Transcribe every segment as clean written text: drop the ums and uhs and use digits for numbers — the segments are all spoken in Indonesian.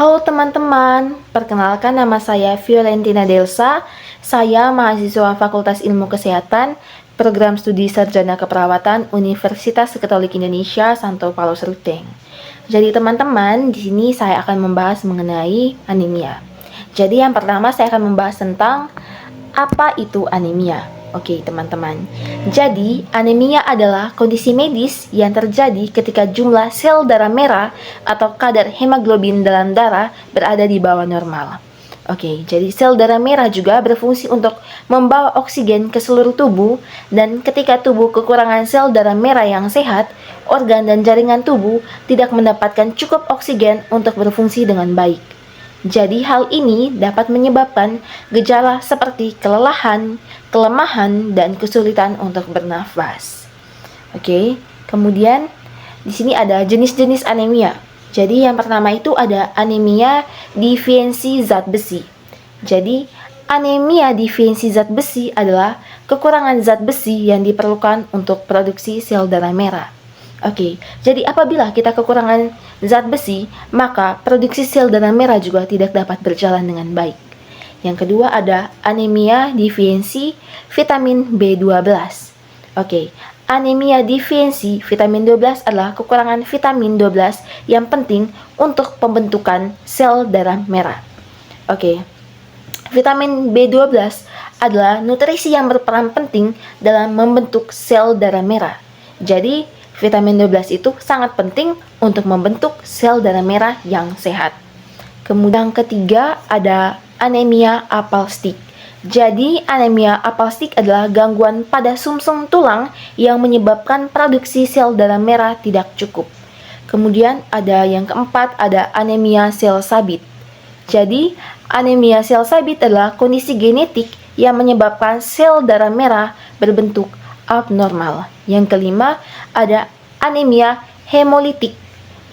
Halo teman-teman, perkenalkan nama saya Fiorentina Delsa. Saya mahasiswa Fakultas Ilmu Kesehatan, Program Studi Sarjana Keperawatan Universitas Katolik Indonesia Santo Paulus Ruteng. Jadi teman-teman, di sini saya akan membahas mengenai anemia. Jadi yang pertama saya akan membahas tentang apa itu anemia. Oke teman-teman, jadi anemia adalah kondisi medis yang terjadi ketika jumlah sel darah merah atau kadar hemoglobin dalam darah berada di bawah normal. Oke, jadi sel darah merah juga berfungsi untuk membawa oksigen ke seluruh tubuh, dan ketika tubuh kekurangan sel darah merah yang sehat, organ dan jaringan tubuh tidak mendapatkan cukup oksigen untuk berfungsi dengan baik. Jadi hal ini dapat menyebabkan gejala seperti kelelahan, kelemahan, dan kesulitan untuk bernafas. Oke, kemudian di sini ada jenis-jenis anemia. Jadi yang pertama itu ada anemia defisiensi zat besi. Jadi anemia defisiensi zat besi adalah kekurangan zat besi yang diperlukan untuk produksi sel darah merah. Oke, jadi apabila kita kekurangan zat besi, maka produksi sel darah merah juga tidak dapat berjalan dengan baik. Yang kedua ada anemia defisiensi vitamin B12. Oke, anemia defisiensi vitamin 12 adalah kekurangan vitamin 12 yang penting untuk pembentukan sel darah merah. Oke, vitamin B12 adalah nutrisi yang berperan penting dalam membentuk sel darah merah. Jadi, vitamin 12 itu sangat penting untuk membentuk sel darah merah yang sehat. Kemudian ketiga ada anemia aplastik. Jadi anemia aplastik adalah gangguan pada sumsum tulang yang menyebabkan produksi sel darah merah tidak cukup. Kemudian ada yang keempat ada anemia sel sabit. Jadi anemia sel sabit adalah kondisi genetik yang menyebabkan sel darah merah berbentuk abnormal. Yang kelima ada anemia hemolitik.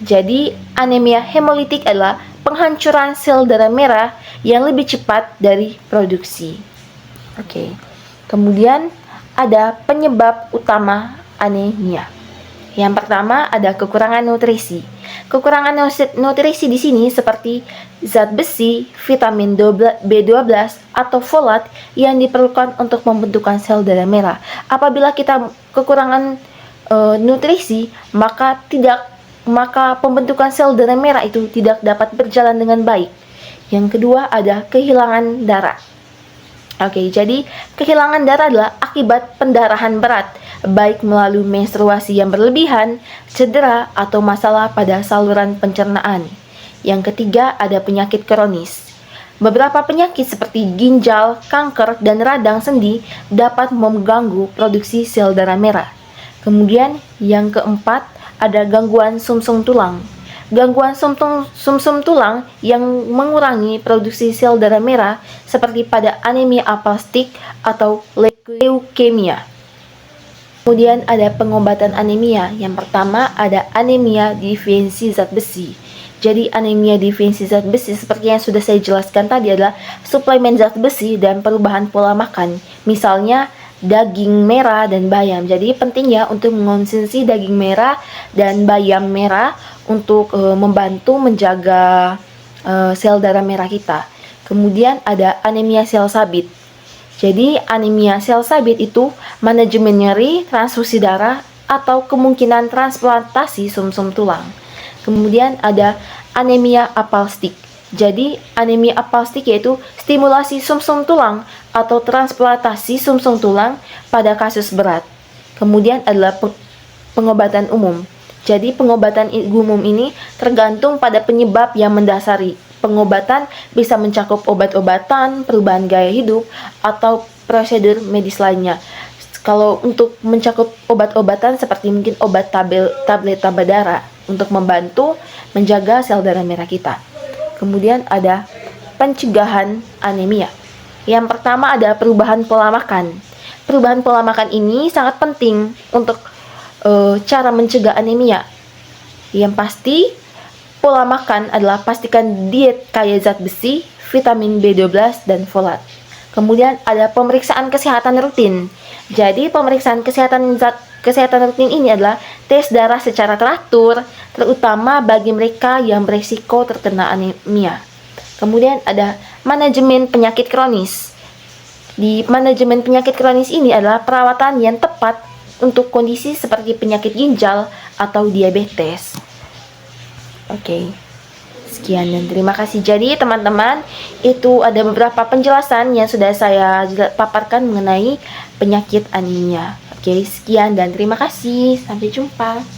Jadi anemia hemolitik adalah penghancuran sel darah merah yang lebih cepat dari produksi. Oke. Kemudian ada penyebab utama anemia. Yang pertama ada kekurangan nutrisi. Kekurangan nutrisi di sini seperti zat besi, vitamin B12 atau folat yang diperlukan untuk pembentukan sel darah merah. Apabila kita kekurangan nutrisi, maka pembentukan sel darah merah itu tidak dapat berjalan dengan baik. Yang kedua ada kehilangan darah. Oke, jadi kehilangan darah adalah akibat pendarahan berat, baik melalui menstruasi yang berlebihan, cedera, atau masalah pada saluran pencernaan. Yang ketiga ada penyakit kronis. Beberapa penyakit seperti ginjal, kanker, dan radang sendi dapat mengganggu produksi sel darah merah. Kemudian yang keempat ada gangguan sumsum tulang. Gangguan sumsum tulang yang mengurangi produksi sel darah merah seperti pada anemia aplastik atau leukemia. Kemudian ada pengobatan anemia. Yang pertama ada anemia defisiensi zat besi. Jadi anemia defisiensi zat besi seperti yang sudah saya jelaskan tadi adalah suplemen zat besi dan perubahan pola makan. Misalnya daging merah dan bayam. Jadi penting ya untuk mengonsumsi daging merah dan bayam merah untuk membantu menjaga sel darah merah kita. Kemudian ada anemia sel sabit. Jadi anemia sel sabit itu manajemen nyeri, transfusi darah, atau kemungkinan transplantasi sumsum tulang. Kemudian ada anemia aplastik. Jadi anemia aplastik yaitu stimulasi sumsum tulang atau transplantasi sumsum tulang pada kasus berat. Kemudian adalah pengobatan umum. Jadi pengobatan umum ini tergantung pada penyebab yang mendasari. Pengobatan bisa mencakup obat-obatan, perubahan gaya hidup, atau prosedur medis lainnya. Kalau untuk mencakup obat-obatan seperti mungkin obat tablet tambah darah untuk membantu menjaga sel darah merah kita. Kemudian ada pencegahan anemia. Yang pertama ada perubahan pola makan. Perubahan pola makan ini sangat penting untuk cara mencegah anemia. Yang pasti pola makan adalah pastikan diet kaya zat besi, vitamin B12 dan folat. Kemudian ada pemeriksaan kesehatan rutin. Jadi pemeriksaan kesehatan rutin ini adalah tes darah secara teratur, terutama bagi mereka yang berisiko terkena anemia. Kemudian ada manajemen penyakit kronis. Di manajemen penyakit kronis ini adalah perawatan yang tepat untuk kondisi seperti penyakit ginjal atau diabetes. Oke. Sekian dan terima kasih. Jadi teman-teman, itu ada beberapa penjelasan yang sudah saya paparkan mengenai penyakit anemia. Oke, sekian dan terima kasih. Sampai jumpa.